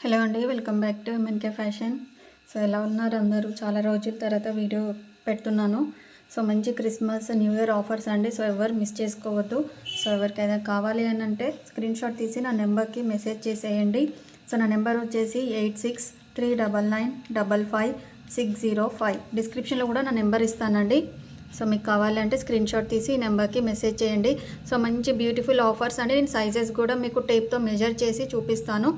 Hello అండి, welcome back to MNK fashion. So ఎలా ఉన్నారు అందరూ? చాలా రోజుల తర్వాత వీడియో పెడుతున్నాను. సో మంచి క్రిస్మస్ న్యూ ఇయర్ ఆఫర్స్ అండి. సో ఎవరు మిస్ చేసుకోవద్దు. సో ఎవరికైనా కావాలి అని అంటే స్క్రీన్ షాట్ తీసి నా నెంబర్కి మెసేజ్ చేసేయండి. సో నా నెంబర్ వచ్చేసి 8639955605. డిస్క్రిప్షన్లో కూడా నా నెంబర్ ఇస్తానండి. సో మీకు కావాలంటే స్క్రీన్ షాట్ తీసి ఈ నెంబర్కి మెసేజ్ చేయండి. సో మంచి బ్యూటిఫుల్ ఆఫర్స్ అండి. నేను సైజెస్ కూడా మీకు టేప్తో మెజర్ చేసి చూపిస్తాను.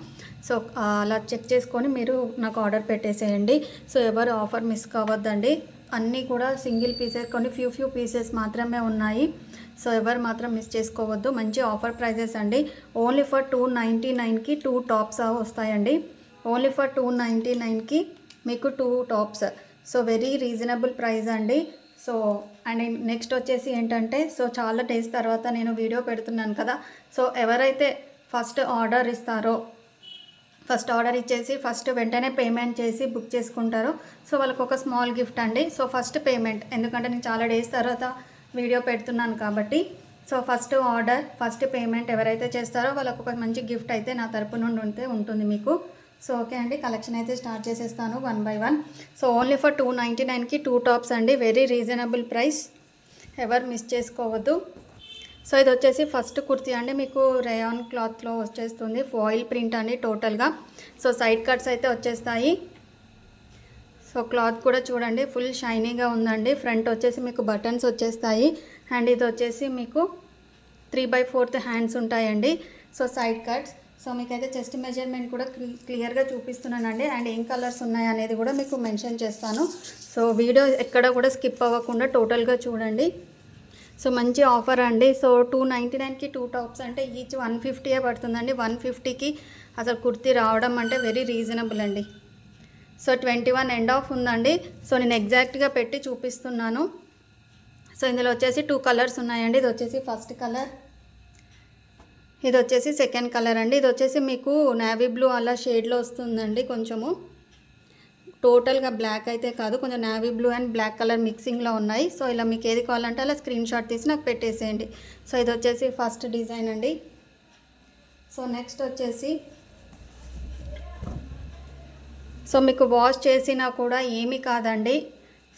సో అలా చెక్ చేసుకొని మీరు నాకు ఆర్డర్ పెట్టేసేయండి. సో ఎవరు ఆఫర్ మిస్ కావద్దండి. అన్నీ కూడా సింగిల్ పీసెస్, కొన్ని ఫ్యూ పీసెస్ మాత్రమే ఉన్నాయి. సో ఎవరు మాత్రం మిస్ చేసుకోవద్దు. మంచి ఆఫర్ ప్రైజెస్ అండి. ఓన్లీ ఫర్ 299కి 2 టాప్స్ వస్తాయండి. ఓన్లీ ఫర్ 299కి మీకు 2 tops. So very reasonable price అండి. సో అండ్ నెక్స్ట్ వచ్చేసి ఏంటంటే, సో చాలా డేస్ తర్వాత నేను వీడియో పెడుతున్నాను కదా. సో ఎవరైతే ఫస్ట్ ఆర్డర్ ఇచ్చేసి ఫస్ట్ వెంటనే పేమెంట్ చేసి బుక్ చేసుకుంటారో సో వాళ్ళకు ఒక స్మాల్ గిఫ్ట్ అండి. సో ఫస్ట్ పేమెంట్, ఎందుకంటే నేను చాలా డేస్ తర్వాత వీడియో పెడుతున్నాను కాబట్టి, సో ఫస్ట్ పేమెంట్ ఎవరైతే చేస్తారో వాళ్ళకు ఒక మంచి గిఫ్ట్ అయితే నా తరపు నుండి ఉంటుంది మీకు. సో ఓకే అండి, కలెక్షన్ అయితే స్టార్ట్ చేసేస్తాను 1 by 1. సో ఓన్లీ ఫర్ 299కి 2 టాప్స్ అండి. వెరీ రీజనబుల్ ప్రైస్, ఎవరు మిస్ చేసుకోవద్దు. సో ఇది వచ్చేసి ఫస్ట్ కుర్తీ అండి. మీకు రేయాన్ క్లాత్లో వచ్చేస్తుంది. ఫాయిల్ ప్రింట్ అండి టోటల్గా. సో సైడ్ కట్స్ అయితే వచ్చేస్తాయి. సో క్లాత్ కూడా చూడండి ఫుల్ షైనీగా ఉందండి. ఫ్రంట్ వచ్చేసి మీకు బటన్స్ వచ్చేస్తాయి. అండ్ ఇది వచ్చేసి మీకు 3/4 హ్యాండ్స్ ఉంటాయండి. So side cuts. సో మీకైతే చెస్ట్ మెజర్మెంట్ కూడా క్లియర్గా చూపిస్తున్నానండి. అండ్ ఏం కలర్స్ ఉన్నాయి అనేది కూడా మీకు మెన్షన్ చేస్తాను. సో వీడియో ఎక్కడ కూడా స్కిప్ అవ్వకుండా టోటల్గా చూడండి. సో మంచి ఆఫర్ అండి. సో 299కి 2 టాప్స్ అంటే ఈచ్ 150 పడుతుందండి. 150కి అసలు కుర్తీ రావడం అంటే వెరీ రీజనబుల్ అండి. సో 21 ఎండ్ ఆఫ్ ఉందండి. సో నేను ఎగ్జాక్ట్గా పెట్టి చూపిస్తున్నాను. సో ఇందులో వచ్చేసి 2 కలర్స్ ఉన్నాయండి. ఇది వచ్చేసి ఫస్ట్ కలర్, ఇది వచ్చేసి సెకండ్ కలర్ అండి. ఇది వచ్చేసి మీకు నేవీ బ్లూ అలా షేడ్లో వస్తుందండి. కొంచెము టోటల్గా బ్లాక్ అయితే కాదు, కొంచెం navy blue and black colour మిక్సింగ్లో ఉన్నాయి. సో ఇలా మీకు ఏది కావాలంటే అలా స్క్రీన్ షాట్ తీసి నాకు పెట్టేసేయండి. సో ఇది వచ్చేసి ఫస్ట్ డిజైన్ అండి. సో నెక్స్ట్ వచ్చేసి, సో మీకు వాష్ చేసినా కూడా ఏమీ కాదండి.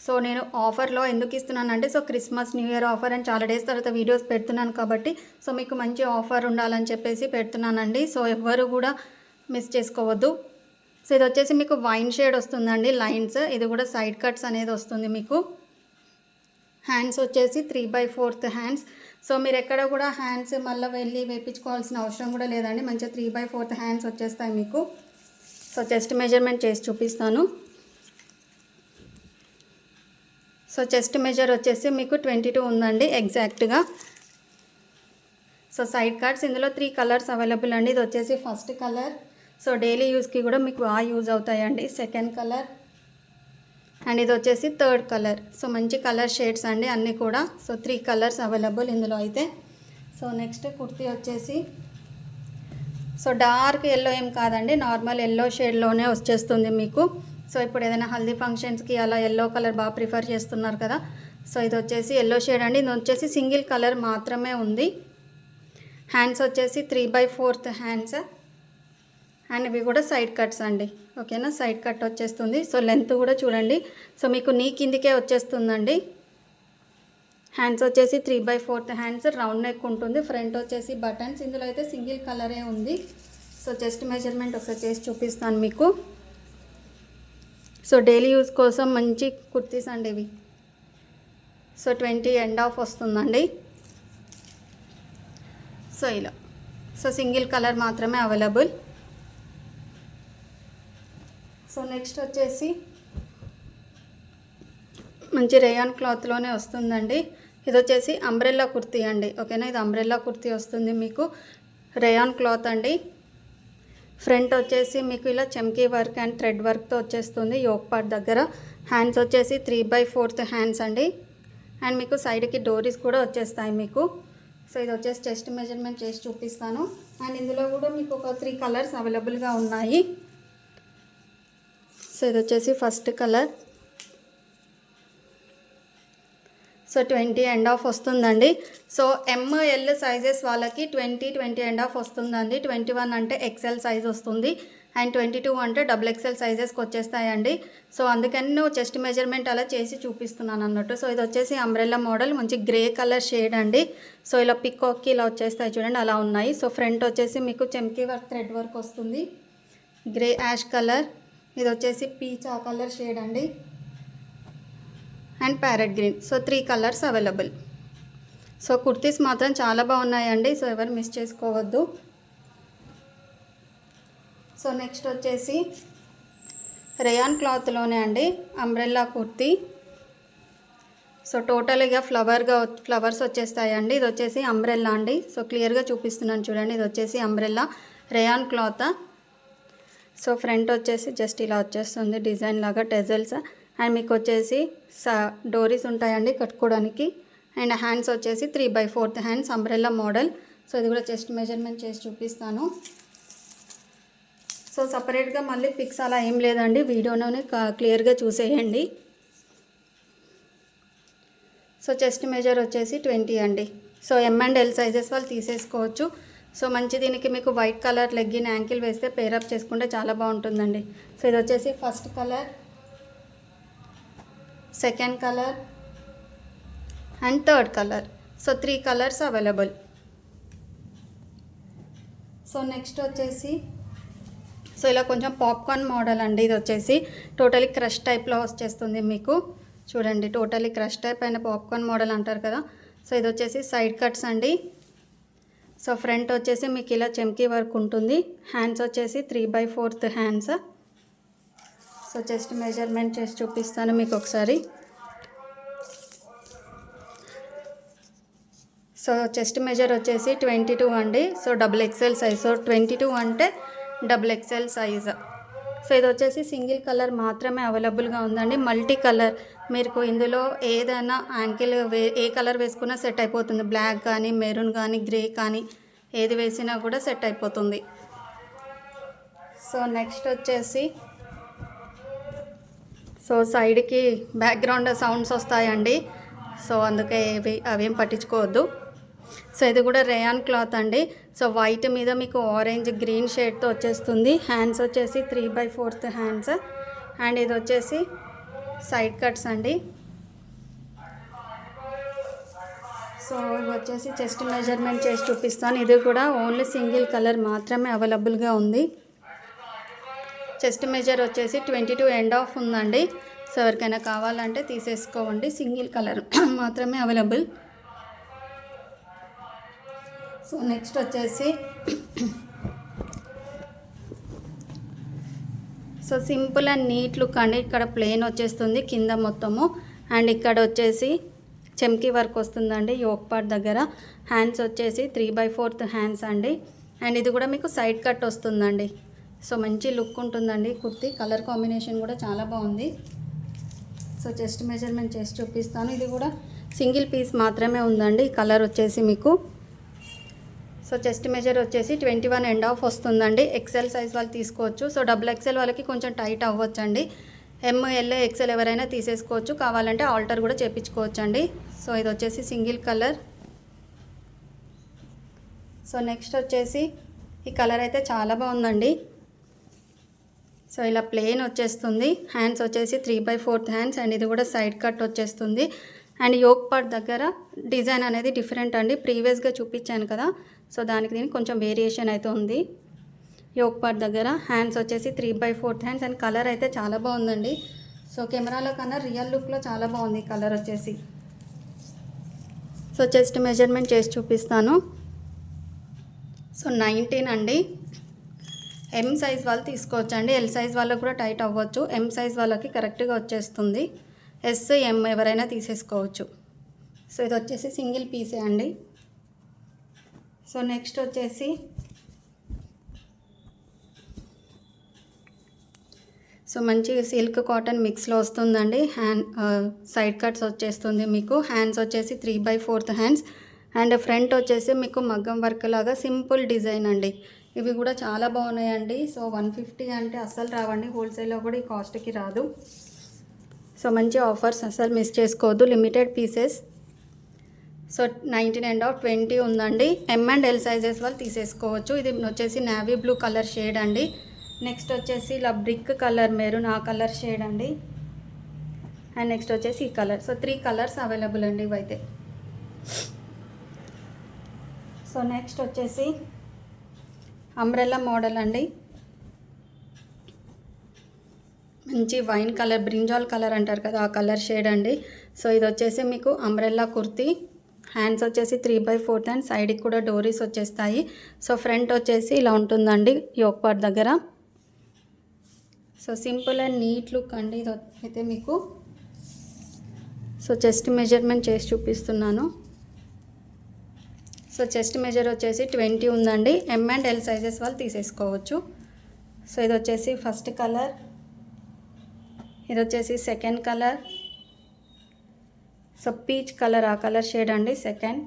సో నేను ఆఫర్లో ఎందుకు ఇస్తున్నానంటే, so Christmas new year offer అని చాలా డేస్ తర్వాత వీడియోస్ పెడుతున్నాను కాబట్టి, సో మీకు మంచి ఆఫర్ ఉండాలని చెప్పేసి పెడుతున్నానండి. సో ఎవ్వరు కూడా మిస్ చేసుకోవద్దు. సో ఇది వచ్చేసి మీకు వైన్ షేడ్ వస్తుందండి లైన్స్. ఇది కూడా సైడ్ కట్స్ అనేది వస్తుంది మీకు. హ్యాండ్స్ వచ్చేసి 3/4 హ్యాండ్స్. సో మీరు ఎక్కడ కూడా హ్యాండ్స్ మళ్ళీ వెళ్ళి వేయించుకోవాల్సిన అవసరం కూడా లేదండి. మంచిగా 3/4 హ్యాండ్స్ వచ్చేస్తాయి మీకు. సో చెస్ట్ మెజర్మెంట్ చేసి చూపిస్తాను. సో చెస్ట్ మెజర్ వచ్చేసి మీకు 22 ఉందండి ఎగ్జాక్ట్గా. సో సైడ్ కట్స్, ఇందులో 3 కలర్స్ అవైలబుల్ అండి. ఇది వచ్చేసి ఫస్ట్ కలర్. సో డైలీ యూస్కి కూడా మీకు బాగా యూజ్ అవుతాయండి. సెకండ్ కలర్ అండ్ ఇది వచ్చేసి థర్డ్ కలర్. సో మంచి కలర్ షేడ్స్ అండి అన్నీ కూడా. సో 3 కలర్స్ అవైలబుల్ ఇందులో అయితే. సో నెక్స్ట్ కుర్తీ వచ్చేసి, సో డార్క్ ఎల్లో ఏం కాదండి, నార్మల్ ఎల్లో షేడ్లోనే వచ్చేస్తుంది మీకు. సో ఇప్పుడు ఏదైనా హల్దీ ఫంక్షన్స్కి అలా ఎల్లో కలర్ బాగా ప్రిఫర్ చేస్తున్నారు కదా. సో ఇది వచ్చేసి ఎల్లో షేడ్ అండి. ఇది వచ్చేసి సింగిల్ కలర్ మాత్రమే ఉంది. హ్యాండ్స్ వచ్చేసి 3/4 హ్యాండ్స్ అండ్ ఇవి కూడా సైడ్ కట్స్ అండి. ఓకేనా, సైడ్ కట్ వచ్చేస్తుంది. సో లెంత్ కూడా చూడండి. సో మీకు నీ కిందికే వచ్చేస్తుందండి. హ్యాండ్స్ వచ్చేసి 3/4 హ్యాండ్స్, రౌండ్ నెక్ ఉంటుంది. ఫ్రంట్ వచ్చేసి బటన్స్. ఇందులో అయితే సింగిల్ కలరే ఉంది. సో చెస్ట్ మెజర్మెంట్ ఒకసారి చేసి చూపిస్తాను మీకు. సో డైలీ యూజ్ కోసం మంచి కుర్తీస్ అండి ఇవి. సో 20 ఎండ్ ఆఫ్ వస్తుందండి. సో ఇలా, సో సింగిల్ కలర్ మాత్రమే అవైలబుల్. సో నెక్స్ట్ వచ్చేసి మంచి రేయాన్ క్లాత్లోనే వస్తుందండి. ఇది వచ్చేసి అంబ్రెల్లా కుర్తీ అండి. ఓకేనా, ఇది అంబ్రెల్లా కుర్తీ వస్తుంది మీకు. రేయాన్ క్లాత్ అండి. ఫ్రంట్ వచ్చేసి మీకు ఇలా చమ్కీ వర్క్ అండ్ థ్రెడ్ వర్క్తో వచ్చేస్తుంది యోక్ పార్ట్ దగ్గర. హ్యాండ్స్ వచ్చేసి 3/4 హ్యాండ్స్ అండి. అండ్ మీకు సైడ్కి డోరీస్ కూడా వచ్చేస్తాయి మీకు. సో ఇది వచ్చేసి చెస్ట్ మెజర్మెంట్ చేసి చూపిస్తాను. అండ్ ఇందులో కూడా మీకు ఒక 3 కలర్స్ అవైలబుల్గా ఉన్నాయి. సో ఇది వచ్చేసి first colour. So 20 end of వస్తుందండి. సో ఎంఎల్ సైజెస్ వాళ్ళకి 20 ఎండ్ ఆఫ్ వస్తుందండి. 21 అంటే ఎక్సెల్ సైజ్ వస్తుంది అండ్ 22 అంటే డబుల్ ఎక్సెల్ సైజెస్కి వచ్చేస్తాయండి. సో అందుకని నువ్వు చెస్ట్ మెజర్మెంట్ అలా చేసి చూపిస్తున్నాను అన్నట్టు. సో ఇది వచ్చేసి అంబ్రెల్లా మోడల్, మంచి గ్రే కలర్ షేడ్ అండి. సో ఇలా పికాక్కి ఇలా వచ్చేస్తాయి చూడండి, అలా ఉన్నాయి. సో ఫ్రంట్ వచ్చేసి మీకు చెమ్కీ వర్క్ థ్రెడ్ వర్క్ వస్తుంది, గ్రే యాష్ కలర్. ఇది వచ్చేసి పీచ్ ఆ కలర్ షేడ్ అండి and parrot green. So 3 colours available. So kurtis మాత్రం చాలా బాగున్నాయండి. సో ఎవరు మిస్ చేసుకోవద్దు. సో నెక్స్ట్ వచ్చేసి రేయాన్ క్లాత్లోనే అండి అంబ్రెల్లా కుర్తీ. సో టోటల్గా ఫ్లవర్స్ వచ్చేస్తాయండి. ఇది వచ్చేసి అంబ్రెల్లా అండి. సో క్లియర్గా చూపిస్తున్నాను చూడండి. ఇది వచ్చేసి umbrella rayon cloth. So front వచ్చేసి జస్ట్ ఇలా వచ్చేస్తుంది డిజైన్ లాగా టెజల్స్ అండ్ మీకు వచ్చేసి డోరీస్ ఉంటాయండి కట్టుకోవడానికి. అండ్ హ్యాండ్స్ వచ్చేసి 3/4 హ్యాండ్స్ అంబ్రెల్లా మోడల్. సో ఇది కూడా చెస్ట్ మెజర్మెంట్ చేసి చూపిస్తాను. సో సపరేట్గా మళ్ళీ పిక్స్ అలా ఏం లేదండి, వీడియోలోనే క్లియర్గా చూసేయండి. సో చెస్ట్ మెజర్ వచ్చేసి 20 అండి. So M and L sizes వాళ్ళు తీసేసుకోవచ్చు. సో మంచి దీనికి మీకు వైట్ కలర్ లెగ్గిన్ యాంకిల్ వేస్తే పేరప్ చేసుకుంటే చాలా బాగుంటుందండి. సో ఇది వచ్చేసి first colour, second colour and third colour. So 3 colours available. So next వచ్చేసి సో ఇలా కొంచెం పాప్కార్న్ మోడల్ అండి. ఇది వచ్చేసి టోటలీ క్రష్ టైప్లో వచ్చేస్తుంది మీకు చూడండి. టోటలీ క్రష్ టైప్ అయిన పాప్కార్న్ మోడల్ అంటారు కదా. సో ఇది వచ్చేసి సైడ్ కట్స్ అండి. సో ఫ్రంట్ వచ్చేసి మీకు ఇలా చెమ్కీ వర్క్ ఉంటుంది. హ్యాండ్స్ వచ్చేసి 3/4 హ్యాండ్స్. సో చెస్ట్ మెజర్మెంట్ చేసి చూపిస్తాను మీకు ఒకసారి. సో చెస్ట్ మెజర్ వచ్చేసి 22 అండి. So double XL size. So 22 అంటే డబుల్ ఎక్సెల్ సైజ్. సో ఇది వచ్చేసి సింగిల్ కలర్ మాత్రమే అవైలబుల్గా ఉందండి. మల్టీ కలర్ మీకు ఇందులో ఏదైనా యాంకిల్ ఏ కలర్ వేసుకున్నా సెట్ అయిపోతుంది. బ్లాక్ కానీ, మెరూన్ కానీ, గ్రే కానీ ఏది వేసినా కూడా సెట్ అయిపోతుంది. సో నెక్స్ట్ వచ్చేసి సో సైడ్కి బ్యాక్గ్రౌండ్ సౌండ్స్ వస్తాయండి. సో అందుకే అవేం పట్టించుకోవద్దు. సో ఇది కూడా రేయాన్ క్లాత్ అండి. సో వైట్ మీద మీకు ఆరెంజ్ గ్రీన్ షేడ్తో వచ్చేస్తుంది. హ్యాండ్స్ వచ్చేసి 3/4 హ్యాండ్స్ అండ్ ఇది వచ్చేసి సైడ్ కట్స్ అండి. సో ఇది వచ్చేసి చెస్ట్ మెజర్మెంట్ చేసి చూపిస్తాను. ఇది కూడా ఓన్లీ సింగిల్ కలర్ మాత్రమే అవైలబుల్గా ఉంది. చెస్ట్ మెజర్ వచ్చేసి 22 ఎండ్ ఆఫ్ ఉందండి. సో ఎవరికైనా కావాలంటే తీసేసుకోండి. సింగిల్ కలర్ మాత్రమే అవైలబుల్. సో నెక్స్ట్ వచ్చేసి so simple and neat look అండి. ఇక్కడ ప్లెయిన్ వచ్చేస్తుంది కింద మొత్తము అండ్ ఇక్కడ వచ్చేసి చెమ్కీ వర్క్ వస్తుందండి యోక్ పార్ట్ దగ్గర. హ్యాండ్స్ వచ్చేసి 3/4 హ్యాండ్స్ అండి అండ్ ఇది కూడా మీకు సైడ్ కట్ వస్తుందండి. సో మంచి లుక్ ఉంటుందండి కుర్తీ. కలర్ కాంబినేషన్ కూడా చాలా బాగుంది. సో చెస్ట్ మెజర్మెంట్ చేసి చూపిస్తాను. ఇది కూడా సింగిల్ పీస్ మాత్రమే ఉందండి. కలర్ వచ్చేసి మీకు సో చెస్ట్ మెజర్ వచ్చేసి 21 ఎండ్ ఆఫ్ వస్తుందండి. ఎక్సెల్ సైజ్ వాళ్ళు తీసుకోవచ్చు. సో డబుల్ ఎక్సెల్ వాళ్ళకి కొంచెం టైట్ అవ్వచ్చండి. ఎంఎల్ ఎక్సెల్ ఎవరైనా తీసేసుకోవచ్చు. కావాలంటే ఆల్టర్ కూడా చేయించుకోవచ్చు అండి. సో ఇది వచ్చేసి సింగిల్ కలర్. సో నెక్స్ట్ వచ్చేసి ఈ కలర్ అయితే చాలా బాగుందండి. సో ఇలా ప్లెయిన్ వచ్చేస్తుంది. హ్యాండ్స్ వచ్చేసి 3/4 హ్యాండ్స్ అండ్ ఇది కూడా సైడ్ కట్ వచ్చేస్తుంది అండ్ యోక్ పార్ట్ దగ్గర డిజైన్ అనేది డిఫరెంట్ అండి. ప్రీవియస్గా చూపించాను కదా, సో దానికి దీనికి కొంచెం వేరియేషన్ అయితే ఉంది. యోక్ పార్ట్ దగ్గర హ్యాండ్స్ వచ్చేసి 3/4 హ్యాండ్స్ అండ్ కలర్ అయితే చాలా బాగుందండి. సో కెమెరాలో కన్నా రియల్ లుక్లో చాలా బాగుంది కలర్ వచ్చేసి. సో చెస్ట్ మెజర్మెంట్ చేసి చూపిస్తాను. సో 19 అండి. ఎం సైజ్ వాళ్ళు తీసుకోవచ్చు అండి. ఎల్ సైజ్ వాళ్ళకు కూడా టైట్ అవ్వచ్చు. ఎం సైజ్ వాళ్ళకి కరెక్ట్గా వచ్చేస్తుంది. ఎస్ ఎం ఎవరైనా తీసేసుకోవచ్చు. సో ఇది వచ్చేసి సింగిల్ పీసే అండి. సో నెక్స్ట్ వచ్చేసి సో మంచి సిల్క్ కాటన్ మిక్స్లో వస్తుందండి. సైడ్ కట్స్ వచ్చేస్తుంది మీకు. హ్యాండ్స్ వచ్చేసి 3/4 హ్యాండ్స్ అండ్ ఫ్రంట్ వచ్చేసి మీకు మగ్గం వర్క్ లాగా సింపుల్ డిజైన్ అండి. ఇవి కూడా చాలా బాగున్నాయండి. సో 150 అంటే అస్సలు రావండి. హోల్సేల్లో కూడా ఈ కాస్ట్కి రాదు. సో మంచి ఆఫర్స్ అస్సలు మిస్ చేసుకోవద్దు. Limited pieces. సో 19 అండ్ 20 ఉందండి. ఎమ్ అండ్ ఎల్ సైజెస్ వాళ్ళు తీసేసుకోవచ్చు. ఇది వచ్చేసి నేవీ బ్లూ కలర్ షేడ్ అండి. నెక్స్ట్ వచ్చేసి ఇలా బ్రిక్ కలర్ మెరూన్ ఆ కలర్ షేడ్ అండి. అండ్ నెక్స్ట్ వచ్చేసి ఈ కలర్. సో 3 కలర్స్ అవైలబుల్ అండి ఇవైతే. సో నెక్స్ట్ వచ్చేసి అంబ్రెల్లా మోడల్ అండి. మంచి వైన్ కలర్, బ్రింజాల్ కలర్ అంటారు కదా, ఆ కలర్ షేడ్ అండి. సో ఇది వచ్చేసి మీకు అంబ్రెల్లా కుర్తీ. హ్యాండ్స్ వచ్చేసి 3/4 అండ్ సైడ్కి కూడా డోరీస్ వచ్చేస్తాయి. సో ఫ్రంట్ వచ్చేసి ఇలా ఉంటుందండి యోక్ పార్ట్ దగ్గర. So simple and neat look అండి ఇది అయితే మీకు. సో చెస్ట్ మెజర్మెంట్ చేసి చూపిస్తున్నాను. సో చెస్ట్ మెజర్ వచ్చేసి 20 ఉందండి. ఎమ్ అండ్ ఎల్ సైజెస్ వాళ్ళు తీసేసుకోవచ్చు. సో ఇది వచ్చేసి ఫస్ట్ కలర్, ఇది వచ్చేసి second colour. So peach colour ఆ కలర్ షేడ్ అండి, సెకండ్,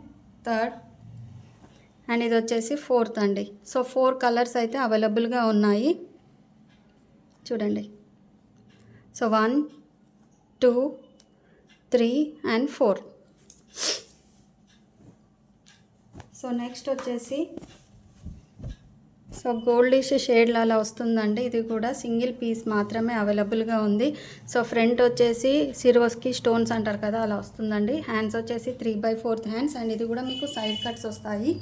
థర్డ్ అండ్ ఇది వచ్చేసి ఫోర్త్ అండి. సో 4 కలర్స్ అయితే అవైలబుల్గా ఉన్నాయి చూడండి. So 1, 2, 3 and 4. సో నెక్స్ట్ వచ్చేసి సో గోల్డిష్ షేడ్ అలా వస్తుందండి. ఇది కూడా సింగిల్ పీస్ మాత్రమే అవైలబుల్గా ఉంది. సో ఫ్రంట్ వచ్చేసి సిరోస్కి స్టోన్స్ అంటారు కదా అలా వస్తుందండి. హ్యాండ్స్ వచ్చేసి 3/4 హ్యాండ్స్ అండ్ ఇది కూడా మీకు సైడ్ కట్స్ వస్తాయి.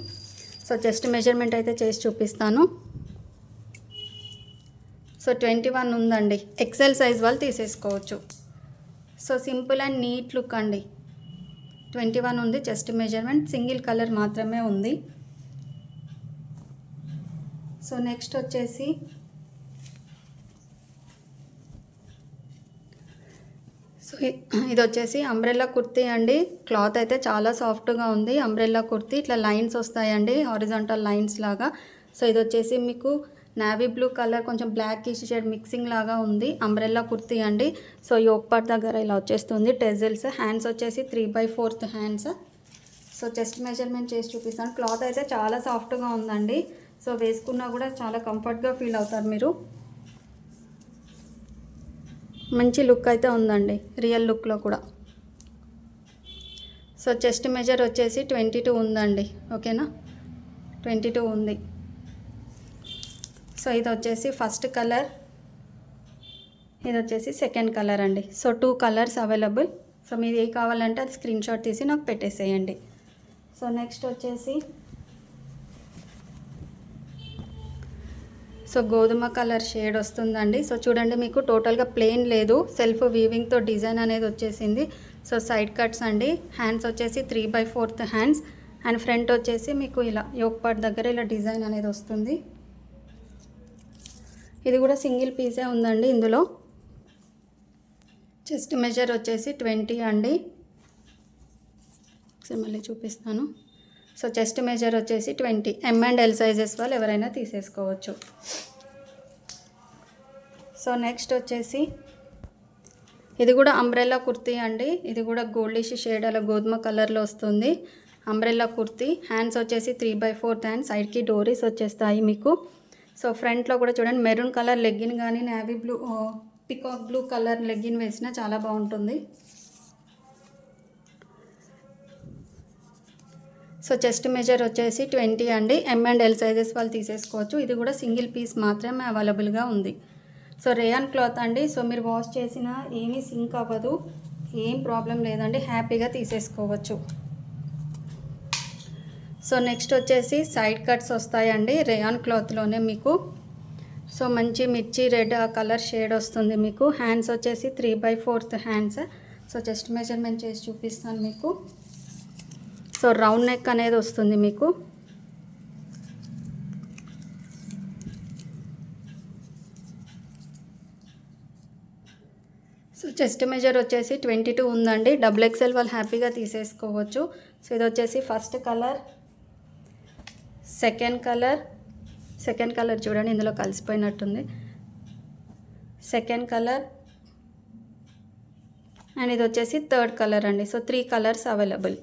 సో చెస్ట్ మెజర్మెంట్ అయితే చేసి చూపిస్తాను. సో 21 ఉందండి. ఎక్సెల్ సైజ్ వాళ్ళు తీసేసుకోవచ్చు. So simple and neat look అండి. 21 ఉంది చెస్ట్ మెజర్మెంట్, సింగిల్ కలర్ మాత్రమే ఉంది. సో నెక్స్ట్ వచ్చేసి సో ఇది వచ్చేసి అంబ్రెల్లా కుర్తీ అండి. క్లాత్ అయితే చాలా సాఫ్ట్గా ఉంది. అంబ్రెల్లా కుర్తీ ఇట్లా లైన్స్ వస్తాయండి, హారిజాంటల్ లైన్స్ లాగా. సో ఇది వచ్చేసి మీకు నేవీ బ్లూ కలర్ కొంచెం బ్లాక్ షేడ్ మిక్సింగ్ లాగా ఉంది. అంబ్రెల్లా కుర్తీ అండి. సో యోక్ పార్ట్ దగ్గర ఇలా వచ్చేస్తుంది టెజిల్స్. హ్యాండ్స్ వచ్చేసి 3/4 హ్యాండ్స్. సో చెస్ట్ మెజర్మెంట్ చేసి చూపిస్తాను. క్లాత్ అయితే చాలా సాఫ్ట్గా ఉందండి. సో వేసుకున్నా కూడా చాలా కంఫర్ట్గా ఫీల్ అవుతారు మీరు. మంచి లుక్ అయితే ఉందండి రియల్ లుక్లో కూడా. సో చెస్ట్ మెజర్ వచ్చేసి 22 ఉందండి. ఓకేనా, 22 ఉంది. సో ఇది వచ్చేసి ఫస్ట్ కలర్, ఇది వచ్చేసి సెకండ్ కలర్ అండి. So 2 colours available. సో మీరు ఏ కావాలంటే అది స్క్రీన్ షాట్ తీసి నాకు పెట్టేసేయండి. సో నెక్స్ట్ వచ్చేసి సో గోధుమ కలర్ షేడ్ వస్తుందండి. సో చూడండి మీకు టోటల్గా ప్లెయిన్ లేదు, సెల్ఫ్ వీవింగ్తో డిజైన్ అనేది వచ్చేసింది. సో సైడ్ కట్స్ అండి. హ్యాండ్స్ వచ్చేసి 3/4 హ్యాండ్స్ అండ్ ఫ్రంట్ వచ్చేసి మీకు ఇలా యోక్ పార్ట్ దగ్గర ఇలా డిజైన్ అనేది వస్తుంది. ఇది కూడా సింగిల్ పీసే ఉందండి ఇందులో. చెస్ట్ మెజర్ వచ్చేసి 20 అండి. ఒకసారి మళ్ళీ చూపిస్తాను. సో చెస్ట్ మెజర్ వచ్చేసి 20. ఎమ్ అండ్ ఎల్ సైజెస్ వాళ్ళు ఎవరైనా తీసేసుకోవచ్చు. సో నెక్స్ట్ వచ్చేసి ఇది కూడా అంబ్రెల్లా కుర్తీ అండి. ఇది కూడా గోల్డిష్ షేడ్ అలా గోధుమ కలర్లో వస్తుంది. అంబ్రెల్లా కుర్తీ. హ్యాండ్స్ వచ్చేసి 3/4 హ్యాండ్స్, సైడ్కి డోరీస్ వచ్చేస్తాయి మీకు. సో ఫ్రంట్లో కూడా చూడండి మెరూన్ కలర్ లెగ్గిన్ కానీ navy blue peacock blue colour legging వేసినా చాలా బాగుంటుంది. సో చెస్ట్ మెజర్ వచ్చేసి 20 అండి. ఎమ్ అండ్ ఎల్ సైజెస్ వాళ్ళు తీసేసుకోవచ్చు. ఇది కూడా సింగిల్ పీస్ మాత్రమే అవైలబుల్గా ఉంది. సో రేయాన్ క్లాత్ అండి. సో మీరు వాష్ చేసినా ఏమీ సింక్ అవ్వదు, ఏం ప్రాబ్లం లేదండి, హ్యాపీగా తీసేసుకోవచ్చు. సో నెక్స్ట్ వచ్చేసి సైడ్ కట్స్ వస్తాయండి రేయాన్ క్లాత్లోనే మీకు. సో మంచి మిర్చి రెడ్ ఆ కలర్ షేడ్ వస్తుంది మీకు. హ్యాండ్స్ వచ్చేసి 3/4 హ్యాండ్స్. సో చెస్ట్ మెజర్మెంట్ చేసి చూపిస్తాను మీకు. సో రౌండ్ నెక్ అనేది వస్తుంది మీకు. సో చెస్ట్ మెజర్ వచ్చేసి 22 ఉందండి. XXL వాళ్ళు హ్యాపీగా తీసేసుకోవచ్చు. సో ఇది వచ్చేసి ఫస్ట్ కలర్, సెకండ్ కలర్ చూడండి ఇందులో కలిసిపోయినట్టుంది. సెకండ్ కలర్ అండ్ ఇది వచ్చేసి థర్డ్ కలర్ అండి. So 3 colours available.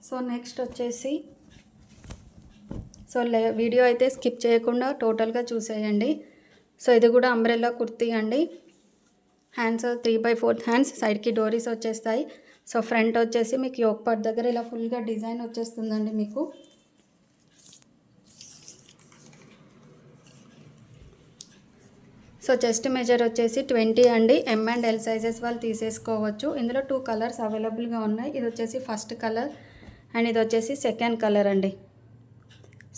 So next వచ్చేసి సో వీడియో అయితే స్కిప్ చేయకుండా టోటల్గా చూసేయండి. సో ఇది కూడా అంబ్రెల్లా కుర్తీ అండి. హ్యాండ్స్ 3/4 హ్యాండ్స్, సైడ్కి డోరీస్ వచ్చేస్తాయి. సో ఫ్రంట్ వచ్చేసి మీకు యోక్ పార్ట్ దగ్గర ఇలా ఫుల్గా డిజైన్ వచ్చేస్తుందండి మీకు. సో చెస్ట్ మెజర్ వచ్చేసి 20 అండి. ఎమ్ అండ్ ఎల్ సైజెస్ వాళ్ళు తీసేసుకోవచ్చు. ఇందులో 2 కలర్స్ అవైలబుల్గా ఉన్నాయి. ఇది వచ్చేసి ఫస్ట్ కలర్ అండ్ ఇది వచ్చేసి సెకండ్ కలర్ అండి.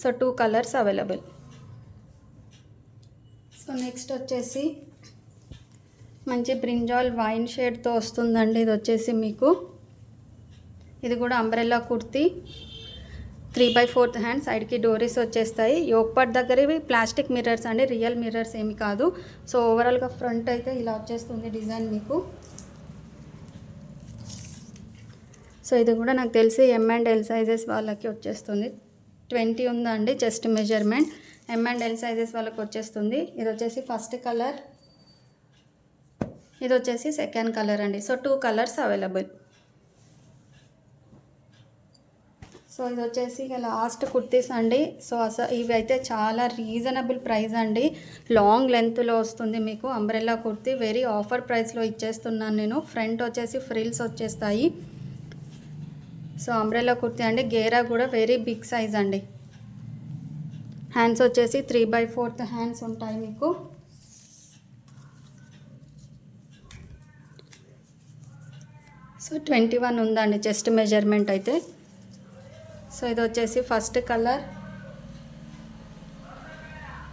So 2 colours available. So next వచ్చేసి మంచి బ్రింజాల్ వైన్ షేడ్తో వస్తుందండి. ఇది వచ్చేసి మీకు ఇది కూడా అంబ్రెల్లా కుర్తీ, 3/4 హ్యాండ్, సైడ్కి డోరీస్ వచ్చేస్తాయి. యోక్ పార్ట్ దగ్గర ఇవి ప్లాస్టిక్ మిర్రర్స్ అండి, రియల్ మిర్రర్స్ ఏమి కాదు. సో ఓవరాల్గా ఫ్రంట్ అయితే ఇలా వచ్చేస్తుంది డిజైన్ మీకు. సో ఇది కూడా నాకు తెలిసి ఎమ్ అండ్ ఎల్ సైజెస్ వాళ్ళకి వచ్చేస్తుంది. 20 ఉందండి chest measurement. M and L sizes వాళ్ళకి వచ్చేస్తుంది. ఇది వచ్చేసి ఫస్ట్ కలర్, ఇది వచ్చేసి సెకండ్ కలర్ అండి. So 2 colours available. సో ఇది వచ్చేసి ఇక లాస్ట్ కుర్తీస్ అండి. సో అసలు ఇవి అయితే చాలా రీజనబుల్ ప్రైస్ అండి. లాంగ్ లెంత్లో వస్తుంది మీకు అంబ్రెల్లా కుర్తీ. వెరీ ఆఫర్ ప్రైస్లో ఇచ్చేస్తున్నాను నేను. ఫ్రంట్ వచ్చేసి ఫ్రిల్స్ వచ్చేస్తాయి. సో అంబ్రెల్లా కుర్తీ అండి. గేరా కూడా వెరీ బిగ్ సైజ్ అండి. హ్యాండ్స్ వచ్చేసి 3/4 హ్యాండ్స్ ఉంటాయి మీకు. సో 21 ఉందండి చెస్ట్ మెజర్మెంట్ అయితే. సో ఇది వచ్చేసి ఫస్ట్ కలర్,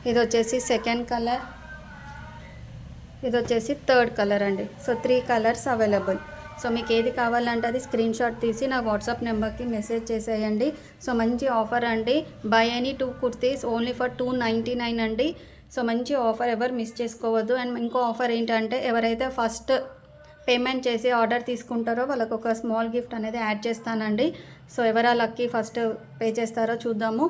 ఇది వచ్చేసి సెకండ్ కలర్, ఇది వచ్చేసి థర్డ్ కలర్ అండి. So 3 colours available. సో మీకు ఏది కావాలంటే అది స్క్రీన్ షాట్ తీసి నా వాట్సాప్ నెంబర్కి మెసేజ్ చేసేయండి. సో మంచి ఆఫర్ అండి. By any 2 kurtis only for 299 అండి. సో మంచి ఆఫర్, ఎవరు మిస్ చేసుకోవద్దు. అండ్ ఇంకో ఆఫర్ ఏంటంటే ఎవరైతే ఫస్ట్ పేమెంట్ చేసి ఆర్డర్ తీసుకుంటారో వాళ్ళకు ఒక స్మాల్ గిఫ్ట్ అనేది యాడ్ చేస్తానండి. సో ఎవరా లక్కీ ఫస్ట్ పే చేస్తారో చూద్దాము.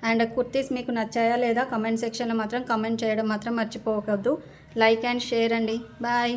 అండ్ కుర్తీస్ మీకు నచ్చాయా లేదా కమెంట్ సెక్షన్లో మాత్రం కమెంట్ చేయడం మాత్రం మర్చిపోవద్దు. లైక్ అండ్ షేర్ అండి. బాయ్.